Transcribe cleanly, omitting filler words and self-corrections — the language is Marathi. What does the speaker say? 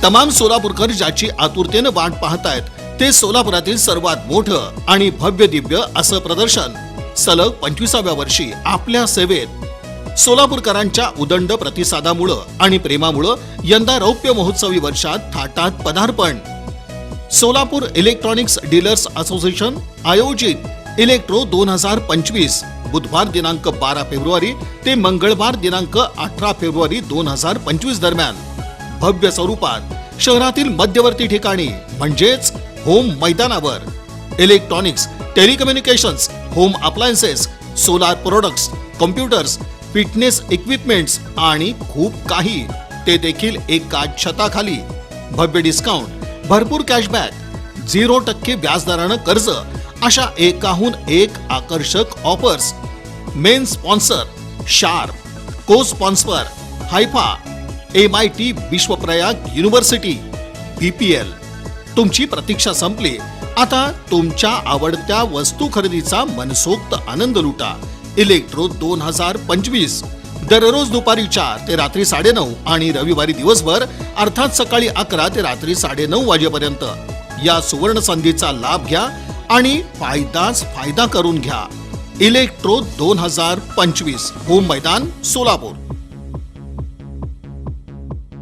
तमाम सोलापूरकर ज्याची आतुरतेने वाट पाहतायत ते सोलापुरातील सर्वात मोठं आणि भव्य दिव्य असं प्रदर्शन सलग 25व्या वर्षी आपल्या सेवेत सोलापूरकरांच्या उदंड प्रतिसादामुळे आणि प्रेमामुळे यंदा रौप्य महोत्सवी वर्षात थाटात पदार्पण. सोलापूर इलेक्ट्रॉनिक्स डीलर्स असोसिएशन आयोजित इलेक्ट्रो 2025 बुधवार दिनांक 12 फेब्रुवारी ते मंगळवार दिनांक 18 फेब्रुवारी 2025 दरम्यान भव्य स्वरूपात शहरातील मध्यवर्ती ठिकाणी म्हणजेच होम मैदानावर electronics, telecommunications, home appliances, solar products, computers, fitness equipments आणि खूप काही, ते देखील एकाच छताखाली. भव्य डिस्काउंट, भरपूर कॅशबॅक, 0% व्याजदरानं कर्ज अशा एकाहून एक आकर्षक ऑफर्स. मेन स्पॉन्सर शार्प, को स्पॉन्सर हायफा, MIT विश्वप्रयाग युनिव्हर्सिटी, PPL. तुमची प्रतीक्षा संपली. आता तुमच्या आवडत्या वस्तू खरेदीचा मनसोक्त आनंद लुटा. इलेक्ट्रो 2025 दररोज दुपारी 4 ते रात्री 9:30 आणि रविवारी दिवसभर अर्थात सकाळी 11 ते रात्री 9:30 वाजेपर्यंत या सुवर्ण संधीचा लाभ घ्या आणि फायदा करून घ्या. इलेक्ट्रो 2025 होम मैदान सोलापूर.